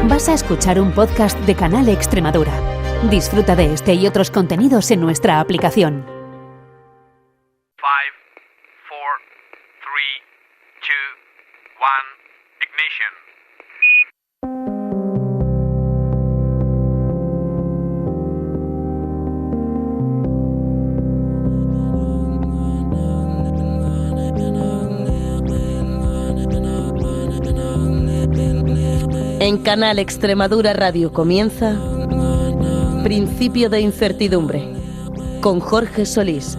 Vas a escuchar un podcast de Canal Extremadura. Disfruta de este y otros contenidos en nuestra aplicación. 5, 4, 3, 2, 1, ignition. En Canal Extremadura Radio comienza Principio de Incertidumbre, con Jorge Solís.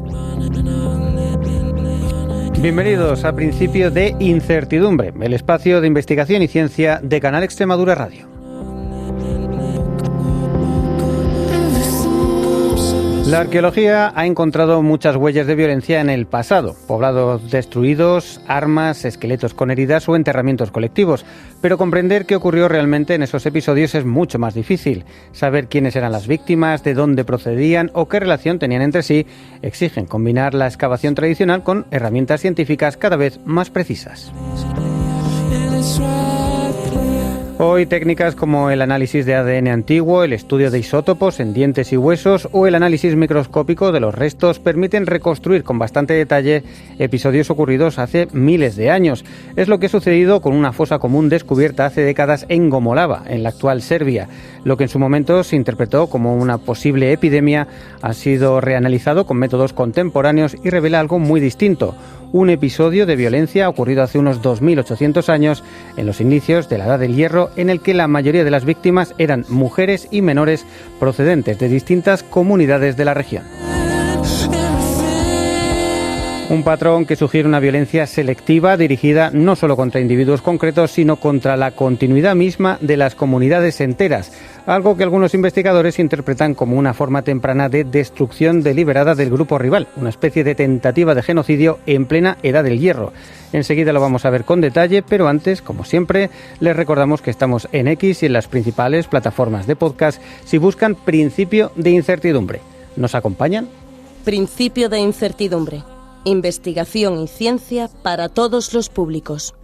Bienvenidos a Principio de Incertidumbre, el espacio de investigación y ciencia de Canal Extremadura Radio. La arqueología ha encontrado muchas huellas de violencia en el pasado, poblados destruidos, armas, esqueletos con heridas o enterramientos colectivos, pero comprender qué ocurrió realmente en esos episodios es mucho más difícil. Saber quiénes eran las víctimas, de dónde procedían o qué relación tenían entre sí, exigen combinar la excavación tradicional con herramientas científicas cada vez más precisas. Hoy técnicas como el análisis de ADN antiguo, el estudio de isótopos en dientes y huesos o el análisis microscópico de los restos permiten reconstruir con bastante detalle episodios ocurridos hace miles de años. Es lo que ha sucedido con una fosa común descubierta hace décadas en Gomolava, en la actual Serbia. Lo que en su momento se interpretó como una posible epidemia ha sido reanalizado con métodos contemporáneos y revela algo muy distinto. Un episodio de violencia ocurrido hace unos 2.800 años, en los inicios de la Edad del Hierro, en el que la mayoría de las víctimas eran mujeres y menores procedentes de distintas comunidades de la región. Un patrón que sugiere una violencia selectiva dirigida no solo contra individuos concretos, sino contra la continuidad misma de las comunidades enteras, algo que algunos investigadores interpretan como una forma temprana de destrucción deliberada del grupo rival, una especie de tentativa de genocidio en plena Edad del Hierro. Enseguida lo vamos a ver con detalle, pero antes, como siempre, les recordamos que estamos en X y en las principales plataformas de podcast si buscan Principio de Incertidumbre. ¿Nos acompañan? Principio de Incertidumbre. Investigación y ciencia para todos los públicos.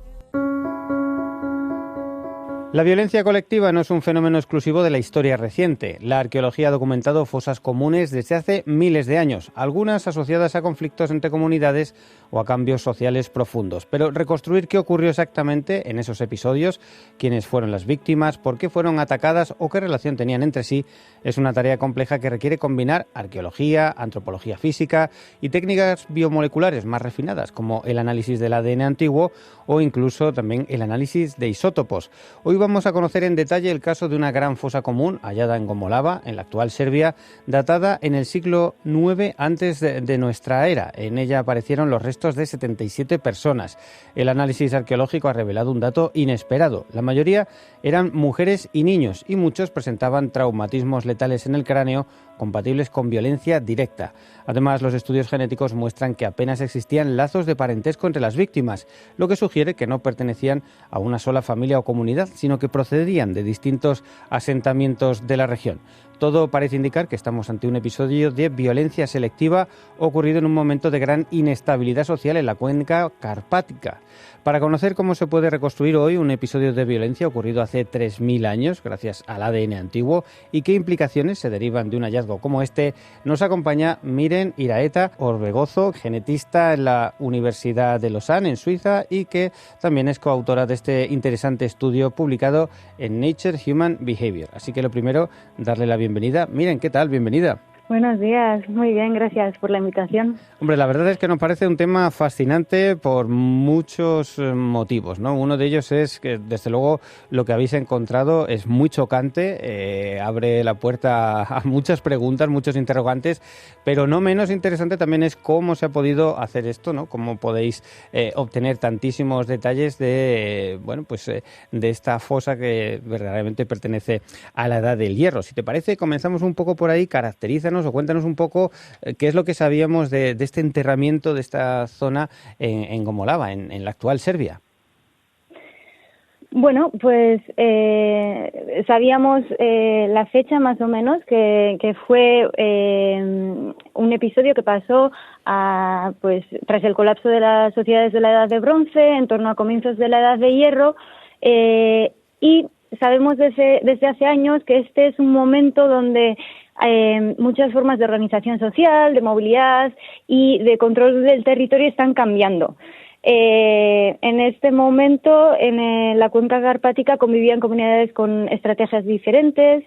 La violencia colectiva no es un fenómeno exclusivo de la historia reciente. La arqueología ha documentado fosas comunes desde hace miles de años, algunas asociadas a conflictos entre comunidades o a cambios sociales profundos. Pero reconstruir qué ocurrió exactamente en esos episodios, quiénes fueron las víctimas, por qué fueron atacadas o qué relación tenían entre sí, es una tarea compleja que requiere combinar arqueología, antropología física y técnicas biomoleculares más refinadas, como el análisis del ADN antiguo o incluso también el análisis de isótopos. Hoy vamos a conocer en detalle el caso de una gran fosa común hallada en Gomolava, en la actual Serbia, datada en el siglo IX antes de nuestra era. En ella aparecieron los restos de 77 personas. El análisis arqueológico ha revelado un dato inesperado. La mayoría eran mujeres y niños y muchos presentaban traumatismos letales en el cráneo compatibles con violencia directa. Además, los estudios genéticos muestran que apenas existían lazos de parentesco entre las víctimas, lo que sugiere que no pertenecían a una sola familia o comunidad, sino que procedían de distintos asentamientos de la región. Todo parece indicar que estamos ante un episodio de violencia selectiva ocurrido en un momento de gran inestabilidad social en la cuenca carpática. Para conocer cómo se puede reconstruir hoy un episodio de violencia ocurrido hace 3.000 años, gracias al ADN antiguo, y qué implicaciones se derivan de un hallazgo como este, nos acompaña Miren Iraeta Orbegozo, genetista en la Universidad de Lausanne, en Suiza, y que también es coautora de este interesante estudio publicado en Nature Human Behavior. Así que lo primero, darle la bienvenida. Miren, ¿qué tal? Bienvenida. Buenos días, muy bien, gracias por la invitación. Hombre, la verdad es que nos parece un tema fascinante por muchos motivos, ¿no? Uno de ellos es que, desde luego, lo que habéis encontrado es muy chocante, abre la puerta a muchas preguntas, muchos interrogantes, pero no menos interesante también es cómo se ha podido hacer esto, ¿no? Cómo podéis obtener tantísimos detalles de, de esta fosa que verdaderamente pertenece a la Edad del Hierro. Si te parece, comenzamos un poco por ahí, caracterízanos o cuéntanos un poco qué es lo que sabíamos de este enterramiento de esta zona en Gomolava, en la actual Serbia. Bueno, pues sabíamos la fecha más o menos, que fue un episodio que pasó tras el colapso de las sociedades de la Edad de Bronce, en torno a comienzos de la Edad de Hierro, y sabemos desde hace años que este es un momento donde muchas formas de organización social, de movilidad y de control del territorio están cambiando. En este momento, en la cuenca carpática convivían comunidades con estrategias diferentes.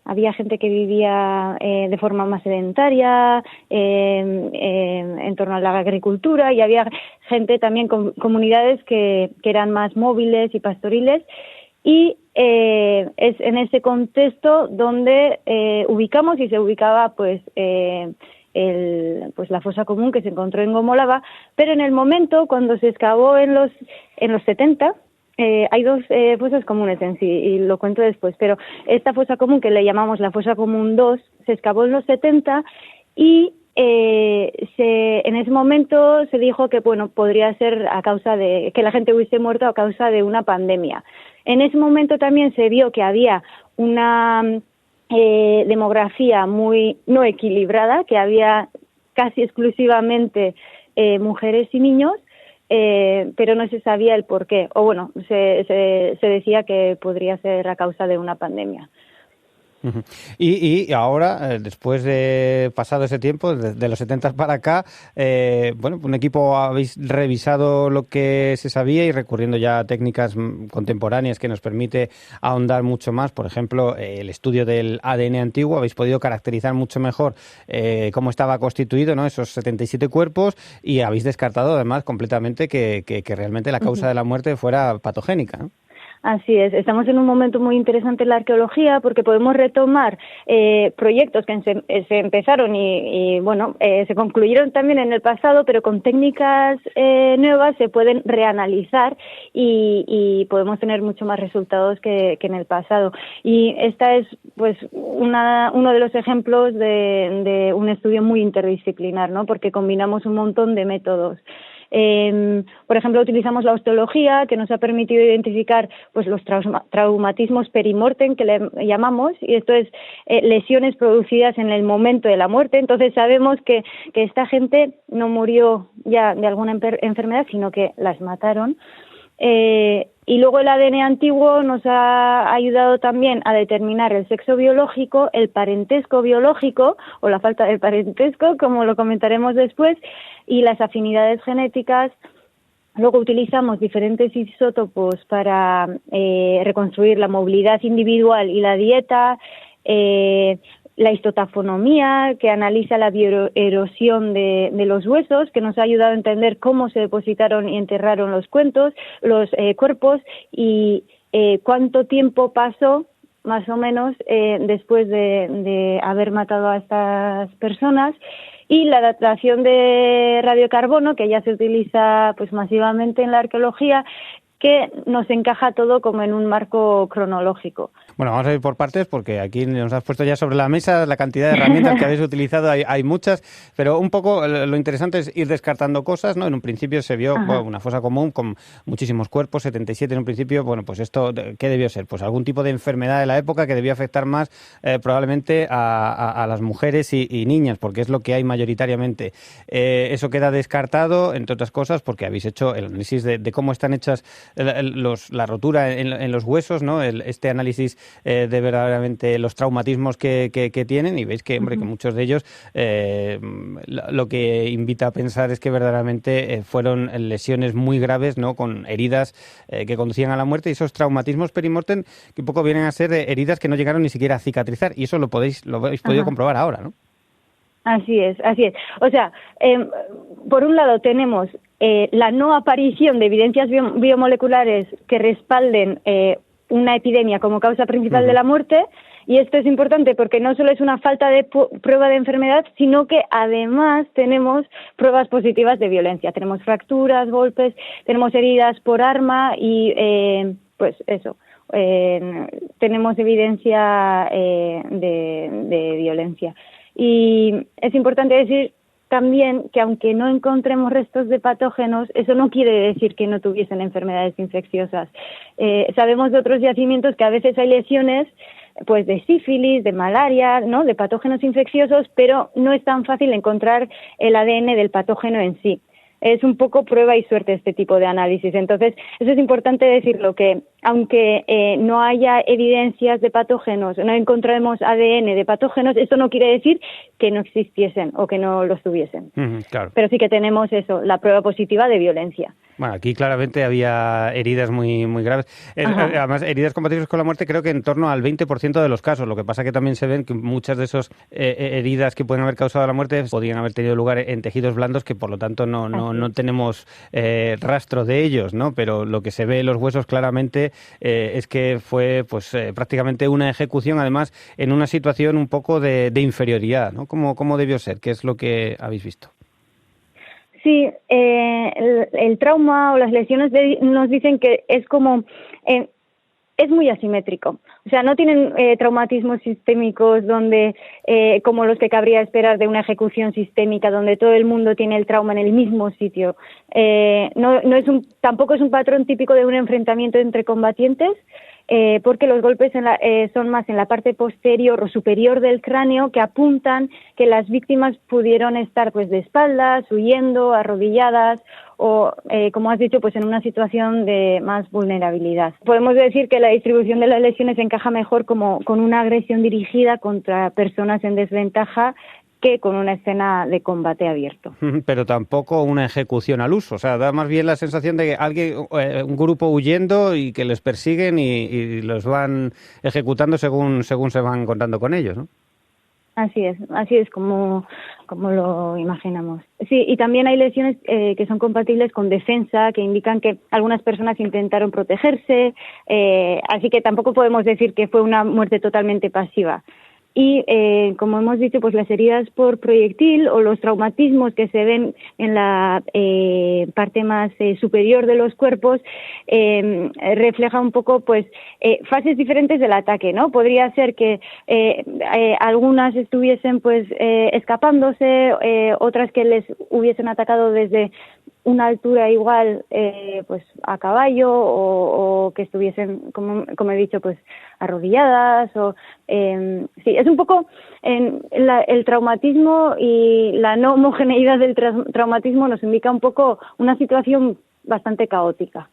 Había gente que vivía de forma más sedentaria, en torno a la agricultura, y había gente también con comunidades que eran más móviles y pastoriles. Y es en ese contexto donde ubicamos y se ubicaba pues la fosa común que se encontró en Gomolava, pero en el momento cuando se excavó en los 70, hay dos fosas comunes en sí, y lo cuento después, pero esta fosa común, que le llamamos la fosa común 2, se excavó en los 70 y en ese momento se dijo que podría ser a causa de que la gente hubiese muerto a causa de una pandemia. En ese momento también se vio que había una demografía muy no equilibrada, que había casi exclusivamente mujeres y niños, pero no se sabía el por qué, o se decía que podría ser a causa de una pandemia. Y ahora, después de pasado ese tiempo, de los 70 para acá, un equipo habéis revisado lo que se sabía y recurriendo ya a técnicas contemporáneas que nos permite ahondar mucho más. Por ejemplo, el estudio del ADN antiguo, habéis podido caracterizar mucho mejor cómo estaba constituido, ¿no?, esos 77 cuerpos, y habéis descartado además completamente que realmente la causa de la muerte fuera patogénica, ¿no? Así es, estamos en un momento muy interesante en la arqueología porque podemos retomar proyectos que se empezaron y se concluyeron también en el pasado, pero con técnicas nuevas se pueden reanalizar y podemos tener mucho más resultados que en el pasado. Y esta es pues uno de los ejemplos de un estudio muy interdisciplinar, ¿no?, porque combinamos un montón de métodos. Por ejemplo, utilizamos la osteología, que nos ha permitido identificar pues los traumatismos perimortem, que le llamamos, y esto es lesiones producidas en el momento de la muerte. Entonces sabemos que esta gente no murió ya de alguna enfermedad, sino que las mataron. Y luego el ADN antiguo nos ha ayudado también a determinar el sexo biológico, el parentesco biológico o la falta de parentesco, como lo comentaremos después, y las afinidades genéticas. Luego utilizamos diferentes isótopos para reconstruir la movilidad individual y la dieta, la histotafonomía, que analiza la bioerosión de los huesos, que nos ha ayudado a entender cómo se depositaron y enterraron los cuerpos y cuánto tiempo pasó, más o menos, después de haber matado a estas personas. Y la datación de radiocarbono, que ya se utiliza pues masivamente en la arqueología, que nos encaja todo como en un marco cronológico. Bueno, vamos a ir por partes porque aquí nos has puesto ya sobre la mesa la cantidad de herramientas que habéis utilizado, hay muchas, pero un poco lo interesante es ir descartando cosas, ¿no? En un principio se vio una fosa común con muchísimos cuerpos, 77 en un principio. Bueno, pues esto, ¿qué debió ser? Pues algún tipo de enfermedad de la época que debió afectar más probablemente a las mujeres y niñas, porque es lo que hay mayoritariamente. Eso queda descartado, entre otras cosas, porque habéis hecho el análisis de cómo están hechas la rotura en los huesos, ¿no? Este análisis de verdaderamente los traumatismos que tienen, y veis que, hombre, que muchos de ellos lo que invita a pensar es que verdaderamente fueron lesiones muy graves, ¿no?, con heridas que conducían a la muerte, y esos traumatismos perimortem que un poco vienen a ser heridas que no llegaron ni siquiera a cicatrizar, y eso lo habéis podido comprobar ahora, ¿no? Así es. O sea, por un lado tenemos la no aparición de evidencias biomoleculares que respalden una epidemia como causa principal de la muerte, y esto es importante porque no solo es una falta de prueba de enfermedad, sino que además tenemos pruebas positivas de violencia. Tenemos fracturas, golpes, tenemos heridas por arma y tenemos evidencia de violencia. Y es importante decir también que aunque no encontremos restos de patógenos, eso no quiere decir que no tuviesen enfermedades infecciosas. Sabemos de otros yacimientos que a veces hay lesiones pues de sífilis, de malaria, ¿no?, de patógenos infecciosos, pero no es tan fácil encontrar el ADN del patógeno en sí. es un poco prueba y suerte este tipo de análisis. Entonces, eso es importante decirlo, que aunque no haya evidencias de patógenos, no encontremos ADN de patógenos, esto no quiere decir que no existiesen o que no los tuviesen. Claro. Pero sí que tenemos eso, la prueba positiva de violencia. Bueno, aquí claramente había heridas muy graves. Además, heridas compatibles con la muerte creo que en torno al 20% de los casos. Lo que pasa que también se ven que muchas de esas heridas que pueden haber causado la muerte podrían haber tenido lugar en tejidos blandos que por lo tanto no tenemos rastro de ellos, ¿no? Pero lo que se ve en los huesos claramente es que fue pues prácticamente una ejecución, además en una situación un poco de inferioridad, ¿no? ¿Cómo debió ser? ¿Qué es lo que habéis visto? Sí, el trauma o las lesiones nos dicen que es como, es muy asimétrico. O sea, no tienen traumatismos sistémicos donde, como los que cabría esperar de una ejecución sistémica, donde todo el mundo tiene el trauma en el mismo sitio. Tampoco es un patrón típico de un enfrentamiento entre combatientes, porque los golpes son más en la parte posterior o superior del cráneo, que apuntan que las víctimas pudieron estar pues de espaldas, huyendo, arrodilladas o, como has dicho, pues en una situación de más vulnerabilidad. Podemos decir que la distribución de las lesiones encaja mejor como con una agresión dirigida contra personas en desventaja que con una escena de combate abierto. Pero tampoco una ejecución al uso, o sea, da más bien la sensación de que un grupo huyendo y que les persiguen y los van ejecutando según se van encontrando con ellos, ¿no? Así es como lo imaginamos. Sí, y también hay lesiones que son compatibles con defensa, que indican que algunas personas intentaron protegerse, así que tampoco podemos decir que fue una muerte totalmente pasiva. Y, como hemos dicho, pues las heridas por proyectil o los traumatismos que se ven en la parte más superior de los cuerpos refleja un poco, pues, fases diferentes del ataque, ¿no? Podría ser que algunas estuviesen, pues, escapándose, otras que les hubiesen atacado desde una altura igual, pues a caballo o que estuviesen, como he dicho, pues arrodilladas o sí, es un poco el traumatismo y la no homogeneidad del traumatismo nos indica un poco una situación bastante caótica.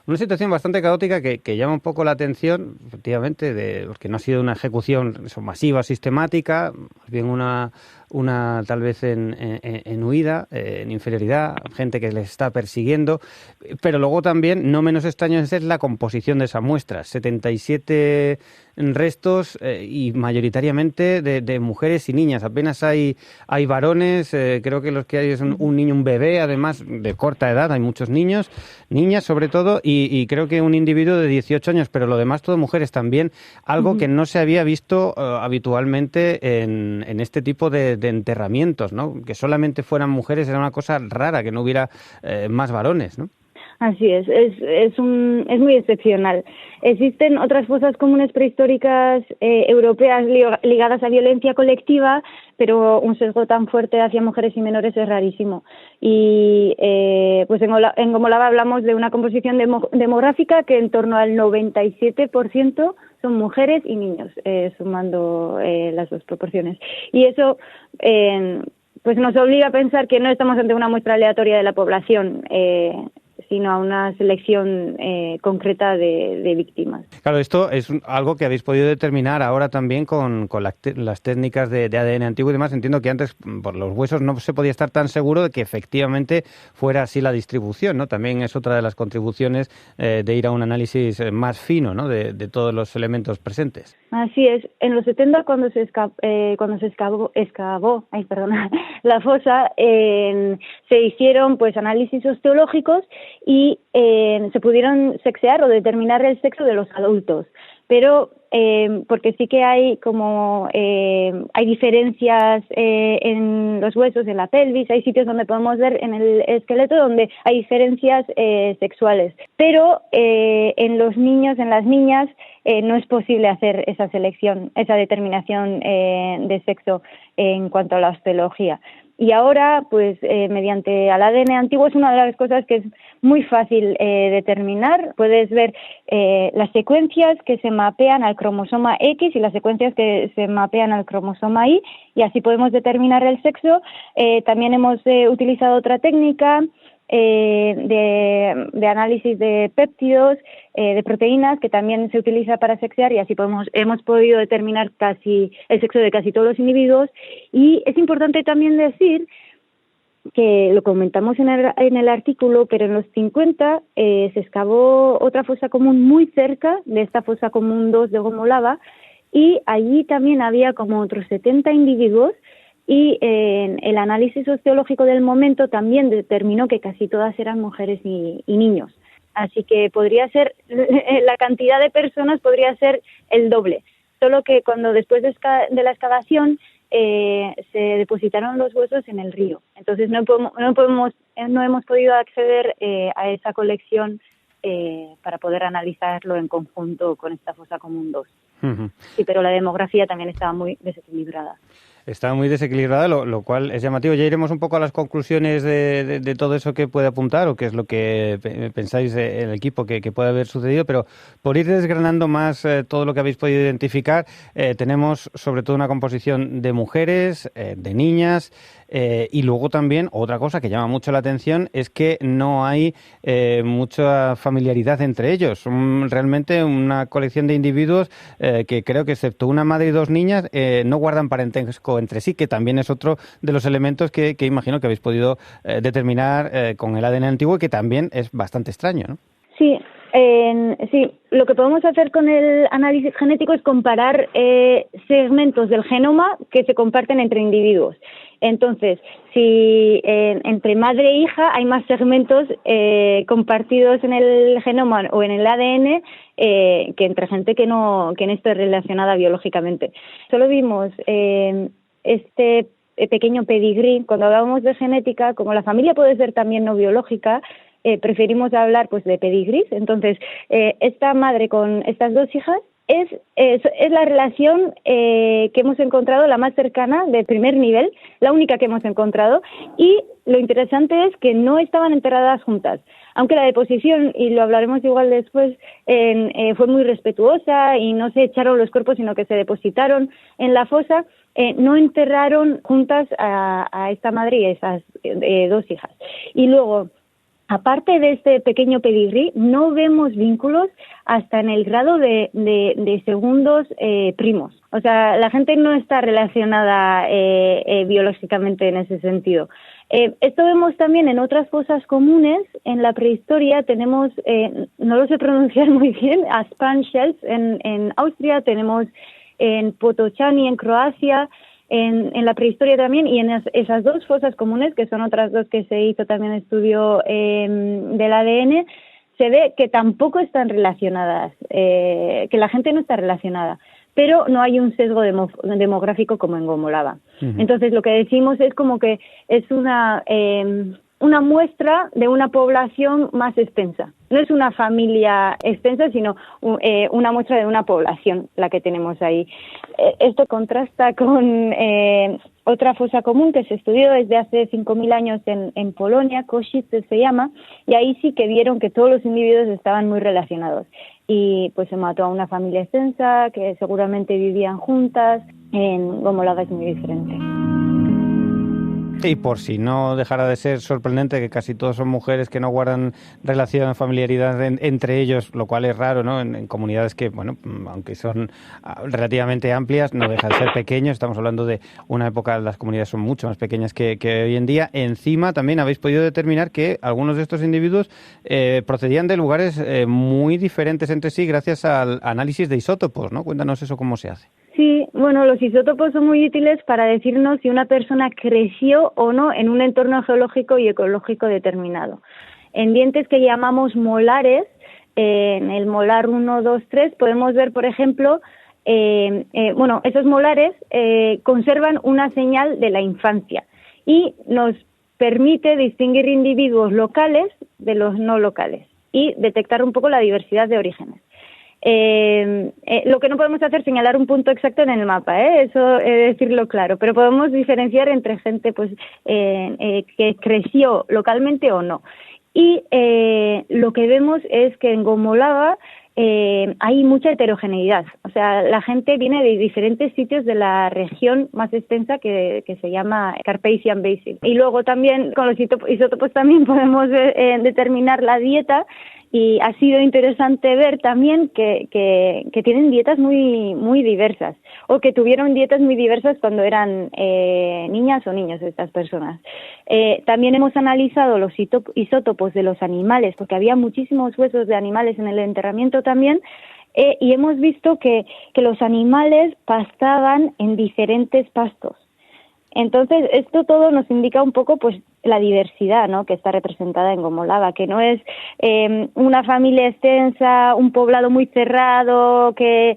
Una situación bastante caótica que llama un poco la atención, efectivamente, porque no ha sido una ejecución masiva, sistemática, más bien una tal vez en huida, en inferioridad, gente que les está persiguiendo, pero luego también, no menos extraño es la composición de esa muestra, 77 restos y mayoritariamente de mujeres y niñas, apenas hay varones, creo que los que hay es un niño, un bebé, además de corta edad, hay muchos niños, niñas sobre todo, y creo que un individuo de 18 años, pero lo demás todo mujeres también, algo que no se había visto habitualmente en este tipo de enterramientos, ¿no? Que solamente fueran mujeres era una cosa rara, que no hubiera más varones, ¿no? Así es muy excepcional. Existen otras fosas comunes prehistóricas europeas ligadas a violencia colectiva, pero un sesgo tan fuerte hacia mujeres y menores es rarísimo. Y pues en Gomolaba hablamos de una composición demográfica que en torno al 97% son mujeres y niños, sumando las dos proporciones. Y eso pues nos obliga a pensar que no estamos ante una muestra aleatoria de la población, sino a una selección concreta de víctimas. Claro, esto es algo que habéis podido determinar ahora también con las técnicas de ADN antiguo y demás. Entiendo que antes por los huesos no se podía estar tan seguro de que efectivamente fuera así la distribución, ¿no? También es otra de las contribuciones de ir a un análisis más fino, ¿no? de todos los elementos presentes. Así es. En los 70, cuando se excavó la fosa, se hicieron pues análisis osteológicos y se pudieron sexear o determinar el sexo de los adultos, pero porque sí que hay hay diferencias en los huesos, en la pelvis, hay sitios donde podemos ver en el esqueleto donde hay diferencias sexuales, pero en los niños, en las niñas, no es posible hacer esa selección, esa determinación de sexo en cuanto a la osteología. Y ahora, pues mediante al ADN antiguo es una de las cosas que es muy fácil determinar. Puedes ver las secuencias que se mapean al cromosoma X y las secuencias que se mapean al cromosoma Y, y así podemos determinar el sexo. También hemos utilizado otra técnica de análisis de péptidos, de proteínas, que también se utiliza para sexear, y así hemos podido determinar casi el sexo de casi todos los individuos. Y es importante también decir que lo comentamos en el artículo, pero en los 50 se excavó otra fosa común muy cerca de esta fosa común 2 de Gomolava, y allí también había como otros 70 individuos. Y el análisis sociológico del momento también determinó que casi todas eran mujeres y niños. Así que podría ser, la cantidad de personas podría ser el doble. Solo que cuando después de la excavación se depositaron los huesos en el río. Entonces no hemos podido acceder a esa colección para poder analizarlo en conjunto con esta fosa común 2. Uh-huh. Sí, pero la demografía también estaba muy desequilibrada. Está muy desequilibrada, lo cual es llamativo. Ya iremos un poco a las conclusiones de todo eso que puede apuntar, o qué es lo que pensáis el equipo que puede haber sucedido, pero por ir desgranando más todo lo que habéis podido identificar, tenemos sobre todo una composición de mujeres, de niñas, y luego también otra cosa que llama mucho la atención es que no hay mucha familiaridad entre ellos. Son realmente una colección de individuos que creo que, excepto una madre y dos niñas, no guardan parentesco entre sí, que también es otro de los elementos que imagino que habéis podido determinar con el ADN antiguo, y que también es bastante extraño, ¿no? Sí. Sí, lo que podemos hacer con el análisis genético es comparar segmentos del genoma que se comparten entre individuos. Entonces, si entre madre e hija hay más segmentos compartidos en el genoma o en el ADN que entre gente que no esté relacionada biológicamente. Solo vimos este pequeño pedigrí. Cuando hablábamos de genética, como la familia puede ser también no biológica, preferimos hablar pues de pedigrís. Entonces, esta madre con estas dos hijas es la relación que hemos encontrado, la más cercana, de primer nivel, la única que hemos encontrado, y lo interesante es que no estaban enterradas juntas, aunque la deposición, y lo hablaremos igual después, fue muy respetuosa y no se echaron los cuerpos, sino que se depositaron en la fosa. No enterraron juntas a esta madre y a esas dos hijas. Y luego, aparte de este pequeño pedigrí, no vemos vínculos hasta en el grado de segundos primos. O sea, la gente no está relacionada biológicamente en ese sentido. Esto vemos también en otras fosas comunes. En la prehistoria tenemos, no lo sé pronunciar muy bien, Aspanschelz en Austria, tenemos en Potocani en Croacia, en la prehistoria también, y en esas dos fosas comunes, que son otras dos que se hizo también estudio del ADN, se ve que tampoco están relacionadas, que la gente no está relacionada, pero no hay un sesgo demográfico como en Gomolava. Uh-huh. Entonces, lo que decimos es como que es una muestra de una población más extensa. No es una familia extensa, sino una muestra de una población la que tenemos ahí. Esto contrasta con otra fosa común que se estudió desde hace 5.000 años en Polonia, Košice se llama, y ahí sí que vieron que todos los individuos estaban muy relacionados. Y pues se mató a una familia extensa, que seguramente vivían juntas. En Gomolava es muy diferente. Y por si no dejara de ser sorprendente que casi todos son mujeres que no guardan relación, familiaridad entre ellos, lo cual es raro, ¿no? En comunidades que, bueno, aunque son relativamente amplias, no dejan de ser pequeños. Estamos hablando de una época, las comunidades son mucho más pequeñas que hoy en día. Encima también habéis podido determinar que algunos de estos individuos procedían de lugares muy diferentes entre sí gracias al análisis de isótopos, ¿no? Cuéntanos eso, cómo se hace. Sí, bueno, los isótopos son muy útiles para decirnos si una persona creció o no en un entorno geológico y ecológico determinado. En dientes que llamamos molares, en el molar 1, 2, 3, podemos ver, por ejemplo, esos molares conservan una señal de la infancia y nos permite distinguir individuos locales de los no locales y detectar un poco la diversidad de orígenes. En Lo que no podemos hacer es señalar un punto exacto en el mapa, eso decirlo claro, pero podemos diferenciar entre gente pues que creció localmente o no. Y lo que vemos es que en Gomolava hay mucha heterogeneidad, o sea, la gente viene de diferentes sitios de la región más extensa que se llama Carpathian Basin. Y luego también con los isótopos también podemos determinar la dieta, y ha sido interesante ver también que tienen dietas muy muy diversas, o que tuvieron dietas muy diversas cuando eran niñas o niños estas personas. También hemos analizado los isótopos de los animales, porque había muchísimos huesos de animales en el enterramiento también, y hemos visto que los animales pastaban en diferentes pastos. Entonces, esto todo nos indica un poco pues la diversidad, ¿no?, que está representada en Gomolava, que no es una familia extensa, un poblado muy cerrado, que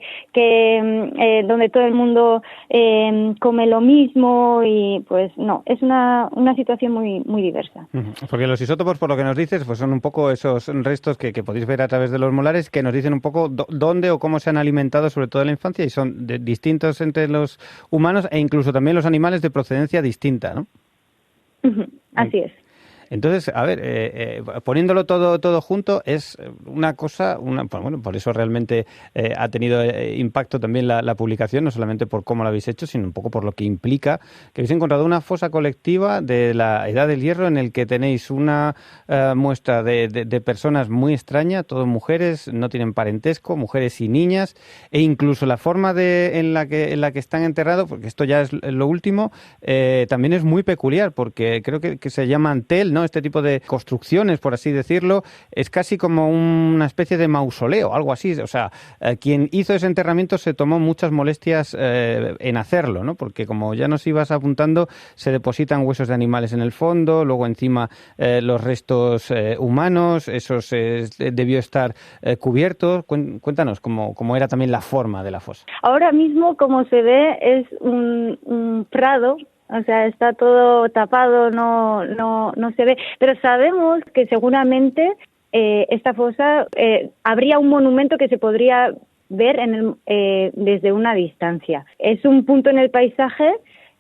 donde todo el mundo come lo mismo, y pues no, es una situación muy muy diversa. Porque los isótopos, por lo que nos dices, pues son un poco esos restos que podéis ver a través de los molares, que nos dicen un poco dónde o cómo se han alimentado, sobre todo en la infancia, y son distintos entre los humanos e incluso también los animales de procedencia distinta, ¿no? Así es. Entonces, a ver, poniéndolo todo junto, es una cosa, pues bueno, por eso realmente ha tenido impacto también la publicación, no solamente por cómo lo habéis hecho, sino un poco por lo que implica que habéis encontrado una fosa colectiva de la Edad del Hierro, en el que tenéis una muestra de personas muy extraña, todas mujeres, no tienen parentesco, mujeres y niñas, e incluso la forma en la que están enterrados, porque esto ya es lo último, también es muy peculiar, porque creo que se llaman tel, ¿no? Este tipo de construcciones, por así decirlo, es casi como una especie de mausoleo, algo así. O sea, quien hizo ese enterramiento se tomó muchas molestias en hacerlo, ¿no? Porque como ya nos ibas apuntando, se depositan huesos de animales en el fondo, luego encima los restos humanos, esos debió estar cubiertos. Cuéntanos cómo era también la forma de la fosa. Ahora mismo, como se ve, es un prado. O sea, está todo tapado, no se ve. Pero sabemos que seguramente esta fosa habría un monumento que se podría ver desde una distancia. Es un punto en el paisaje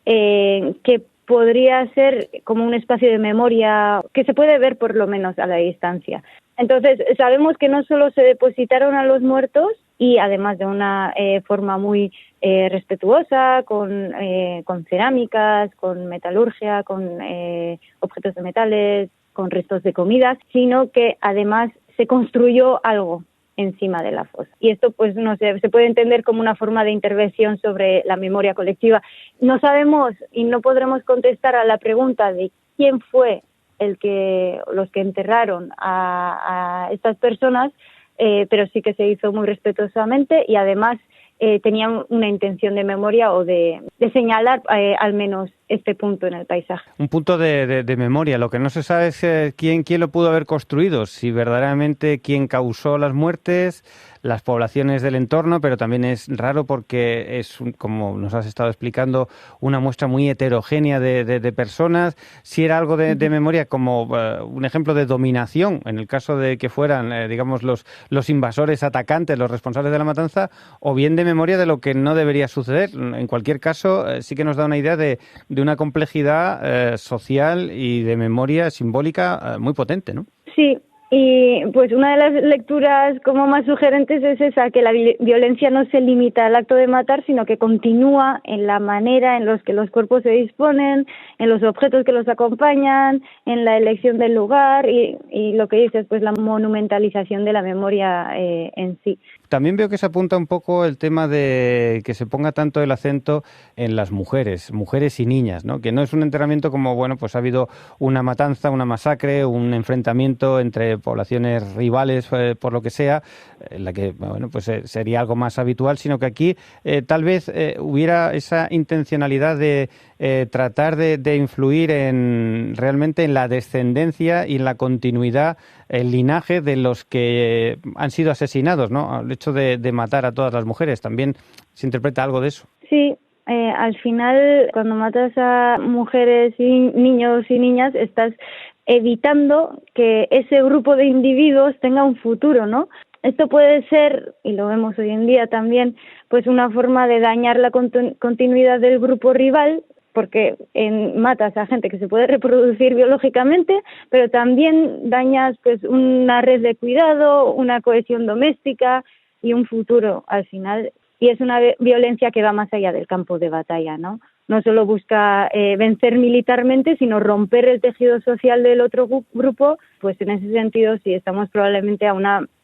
que podría ser como un espacio de memoria que se puede ver por lo menos a la distancia. Entonces, sabemos que no solo se depositaron a los muertos, y además de una forma muy respetuosa, con cerámicas, con metalurgia, con objetos de metales, con restos de comidas, sino que además se construyó algo encima de la fosa. Y esto pues no sé, se puede entender como una forma de intervención sobre la memoria colectiva. No sabemos y no podremos contestar a la pregunta de quién fue los que enterraron a estas personas, pero sí que se hizo muy respetuosamente, y además tenían una intención de memoria o de señalar al menos este punto en el paisaje. Un punto de memoria. Lo que no se sabe es quién lo pudo haber construido, si verdaderamente quién causó las muertes, las poblaciones del entorno, pero también es raro porque es, como nos has estado explicando, una muestra muy heterogénea de personas. Si era algo de memoria, como un ejemplo de dominación, en el caso de que fueran, digamos, los invasores atacantes, los responsables de la matanza, o bien de memoria de lo que no debería suceder. En cualquier caso, sí que nos da una idea de una complejidad social y de memoria simbólica muy potente, ¿no? Sí. Y pues una de las lecturas como más sugerentes es esa, que la violencia no se limita al acto de matar, sino que continúa en la manera en los que los cuerpos se disponen, en los objetos que los acompañan, en la elección del lugar y lo que dices, pues la monumentalización de la memoria en sí. También veo que se apunta un poco el tema de que se ponga tanto el acento en las mujeres y niñas, ¿no? Que no es un enterramiento como, bueno, pues ha habido una matanza, una masacre, un enfrentamiento entre poblaciones rivales, por lo que sea, en la que, bueno, pues sería algo más habitual, sino que aquí tal vez hubiera esa intencionalidad de tratar de influir realmente en la descendencia y en la continuidad, el linaje de los que han sido asesinados, ¿no? El hecho de matar a todas las mujeres, ¿también se interpreta algo de eso? Sí. Al final, cuando matas a mujeres y niños y niñas, estás evitando que ese grupo de individuos tenga un futuro, ¿no? Esto puede ser, y lo vemos hoy en día también, pues una forma de dañar la continuidad del grupo rival, porque matas a gente que se puede reproducir biológicamente, pero también dañas pues una red de cuidado, una cohesión doméstica y un futuro al final. Y es una violencia que va más allá del campo de batalla, ¿no? No solo busca vencer militarmente, sino romper el tejido social del otro grupo. Pues en ese sentido sí estamos probablemente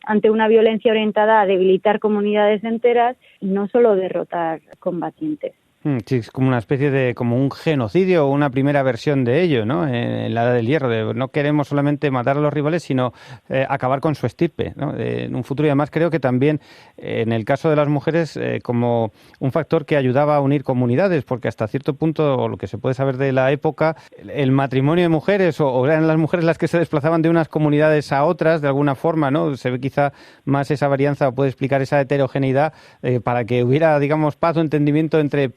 ante una violencia orientada a debilitar comunidades enteras y no solo derrotar combatientes. Sí, es como una especie de, como un genocidio o una primera versión de ello, ¿no? En la Edad del Hierro, no queremos solamente matar a los rivales, sino acabar con su estirpe, ¿no? En un futuro, y además creo que también en el caso de las mujeres como un factor que ayudaba a unir comunidades, porque hasta cierto punto, o lo que se puede saber de la época, el matrimonio de mujeres, o eran las mujeres las que se desplazaban de unas comunidades a otras, de alguna forma, ¿no? Se ve quizá más esa varianza, o puede explicar esa heterogeneidad, para que hubiera, digamos, paz o entendimiento entre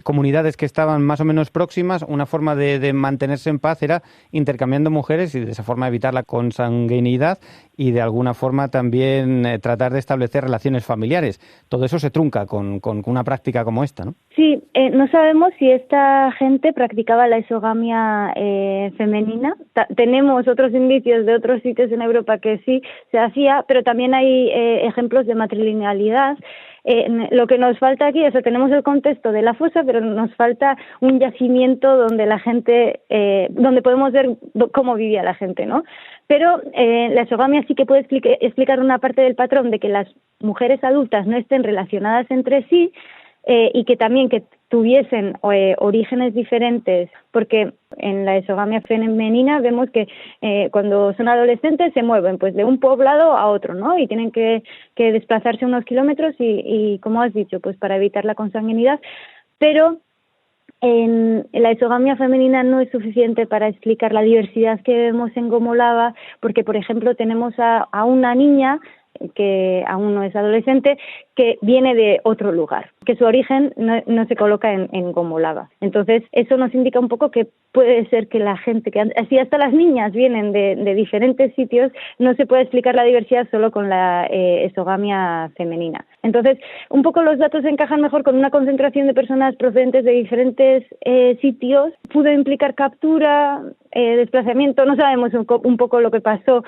comunidades que estaban más o menos próximas. Una forma de mantenerse en paz era intercambiando mujeres y de esa forma evitar la consanguinidad y de alguna forma también tratar de establecer relaciones familiares. Todo eso se trunca con una práctica como esta, ¿no? Sí, no sabemos si esta gente practicaba la exogamia femenina. Tenemos otros indicios de otros sitios en Europa que sí se hacía, pero también hay ejemplos de matrilinealidad. Lo que nos falta aquí, tenemos el contexto de la fosa, pero nos falta un yacimiento donde la gente, donde podemos ver cómo vivía la gente, ¿no? Pero la exogamia sí que puede explicar una parte del patrón de que las mujeres adultas no estén relacionadas entre sí, y que también que tuviesen orígenes diferentes, porque en la exogamia femenina vemos que cuando son adolescentes se mueven pues de un poblado a otro, ¿no? Y tienen que desplazarse unos kilómetros y como has dicho, pues para evitar la consanguinidad, pero en la exogamia femenina no es suficiente para explicar la diversidad que vemos en Gomolava, porque por ejemplo tenemos a una niña que aún no es adolescente, que viene de otro lugar, que su origen no se coloca en Gomolava. Entonces, eso nos indica un poco que puede ser que la gente, que así hasta las niñas vienen de diferentes sitios, no se puede explicar la diversidad solo con la exogamia femenina. Entonces, un poco los datos encajan mejor con una concentración de personas procedentes de diferentes sitios. Pudo implicar captura, desplazamiento, no sabemos un poco lo que pasó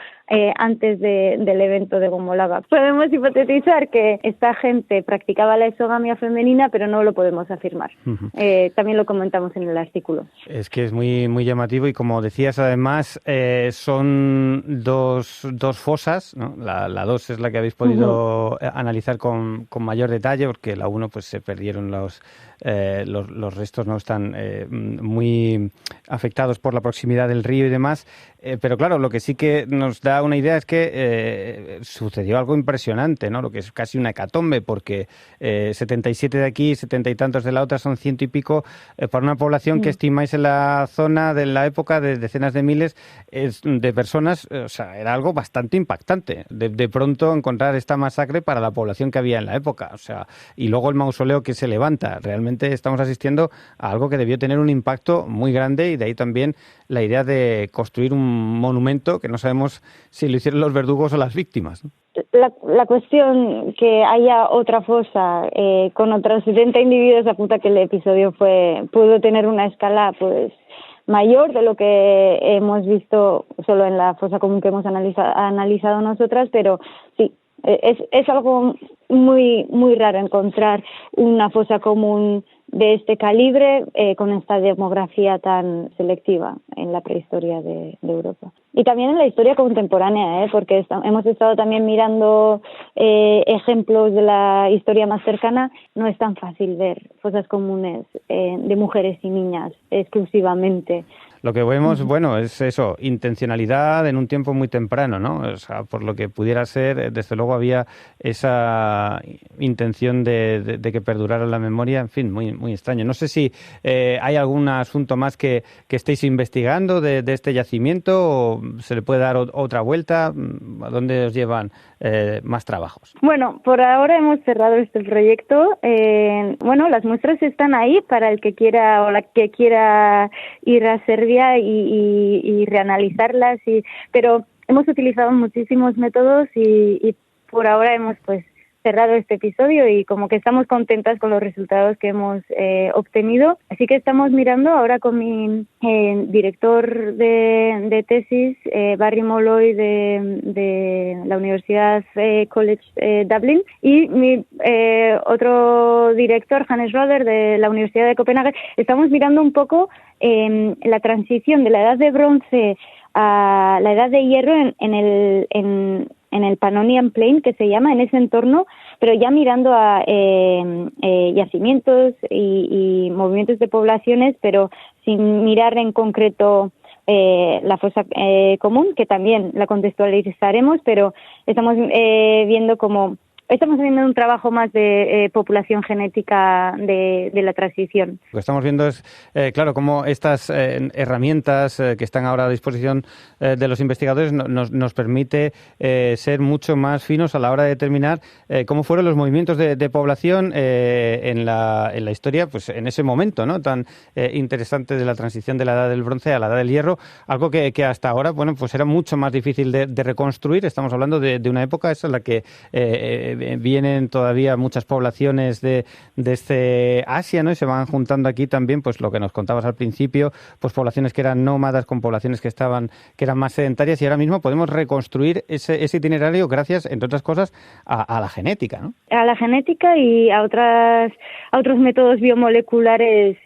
antes del evento de Gomolava. Podemos hipotetizar que esta gente practicaba la exogamia femenina, pero no lo podemos afirmar. Uh-huh. También lo comentamos en el artículo. Es que es muy, muy llamativo y como decías además son dos fosas, ¿no? La 2 es la que habéis podido analizar con mayor detalle, porque la 1 pues se perdieron los restos, no están muy afectados por la proximidad del río y demás, pero claro, lo que sí que nos da una idea es que sucedió algo impresionante, ¿no? Lo que es casi una hecatombe, porque 77 de aquí, 70 y tantos de la otra, son 100 y pico, para una población que estimáis en la zona de la época de decenas de miles de personas. O sea, era algo bastante impactante de pronto encontrar esta masacre para la población que había en la época. O sea, y luego el mausoleo que se levanta. Realmente estamos asistiendo a algo que debió tener un impacto muy grande, y de ahí también la idea de construir un monumento que no sabemos si lo hicieron los verdugos o las víctimas, ¿no? La cuestión que haya otra fosa con otros 70 individuos apunta que el episodio pudo tener una escala pues mayor de lo que hemos visto solo en la fosa común que hemos analizado nosotras, pero sí, es algo muy muy raro encontrar una fosa común de este calibre con esta demografía tan selectiva en la prehistoria de Europa. Y también en la historia contemporánea, porque hemos estado también mirando ejemplos de la historia más cercana. No es tan fácil ver fosas comunes de mujeres y niñas exclusivamente. Lo que vemos, bueno, es eso, intencionalidad en un tiempo muy temprano, ¿no? O sea, por lo que pudiera ser, desde luego había esa intención de que perdurara la memoria, en fin, muy, muy extraño. No sé si hay algún asunto más que estéis investigando de este yacimiento, o se le puede dar otra vuelta. ¿A dónde os llevan más trabajos? Bueno, por ahora hemos cerrado este proyecto. Bueno, las muestras están ahí para el que quiera o la que quiera ir a Serbia y reanalizarlas, pero hemos utilizado muchísimos métodos y por ahora hemos pues cerrado este episodio y como que estamos contentas con los resultados que hemos obtenido. Así que estamos mirando ahora con mi director de tesis, Barry Molloy de la Universidad College Dublin, y mi otro director, Hannes Roder, de la Universidad de Copenhague. Estamos mirando un poco la transición de la edad de bronce a la edad de hierro en el Pannonian Plain, que se llama, en ese entorno, pero ya mirando a yacimientos y movimientos de poblaciones, pero sin mirar en concreto la fosa común, que también la contextualizaremos, pero estamos viendo estamos haciendo un trabajo más de población genética de la transición. Lo que estamos viendo es, claro, cómo estas herramientas que están ahora a disposición de los investigadores nos permite ser mucho más finos a la hora de determinar cómo fueron los movimientos de población en la historia, pues en ese momento, ¿no?, tan interesante de la transición de la edad del bronce a la edad del hierro, algo que hasta ahora, bueno, pues era mucho más difícil de reconstruir. Estamos hablando de una época esa en la que vienen todavía muchas poblaciones de Asia, ¿no?, y se van juntando aquí también, pues lo que nos contabas al principio, pues poblaciones que eran nómadas con poblaciones que eran más sedentarias, y ahora mismo podemos reconstruir ese itinerario gracias, entre otras cosas, a la genética, ¿no? A la genética y a otros métodos biomoleculares,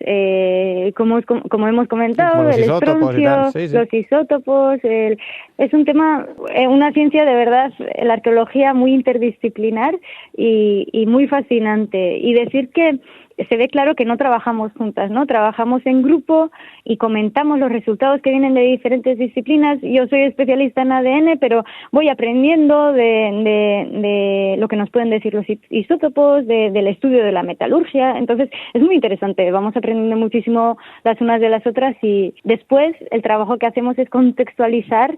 como hemos comentado, el estroncio, los isótopos. Es un tema, una ciencia de verdad, la arqueología, muy interdisciplinar y muy fascinante. Y decir que se ve claro que no trabajamos juntas, ¿no? Trabajamos en grupo y comentamos los resultados que vienen de diferentes disciplinas. Yo soy especialista en ADN, pero voy aprendiendo de lo que nos pueden decir los isótopos, del estudio de la metalurgia. Entonces, es muy interesante. Vamos aprendiendo muchísimo las unas de las otras, y después el trabajo que hacemos es contextualizar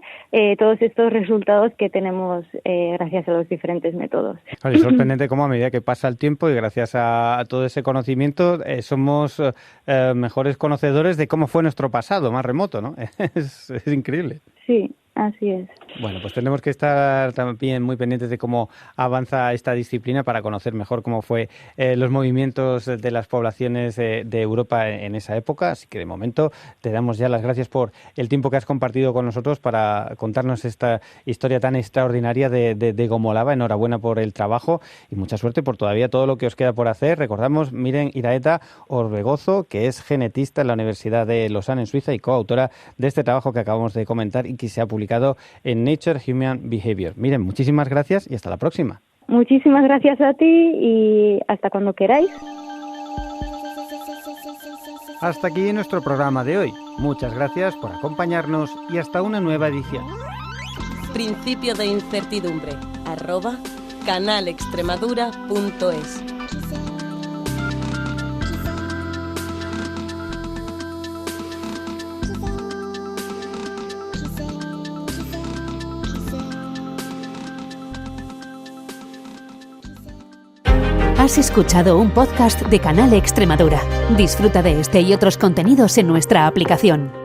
todos estos resultados que tenemos gracias a los diferentes métodos. Claro, es sorprendente cómo a medida que pasa el tiempo y gracias a todo ese conocimiento somos mejores conocedores de cómo fue nuestro pasado más remoto, ¿no? Es increíble. Sí, así es. Bueno, pues tenemos que estar también muy pendientes de cómo avanza esta disciplina para conocer mejor cómo fue los movimientos de las poblaciones de Europa en esa época. Así que de momento te damos ya las gracias por el tiempo que has compartido con nosotros para contarnos esta historia tan extraordinaria de Gomolaba. Enhorabuena por el trabajo y mucha suerte por todavía todo lo que os queda por hacer. Recordamos, Miren Iraeta Orbegozo, que es genetista en la Universidad de Lausanne, en Suiza, y coautora de este trabajo que acabamos de comentar y que se ha publicado en Nature Human Behavior. Miren, muchísimas gracias y hasta la próxima. Muchísimas gracias a ti y hasta cuando queráis. Hasta aquí nuestro programa de hoy. Muchas gracias por acompañarnos y hasta una nueva edición. Principio de incertidumbre @canalextremadura.es. Has escuchado un podcast de Canal Extremadura. Disfruta de este y otros contenidos en nuestra aplicación.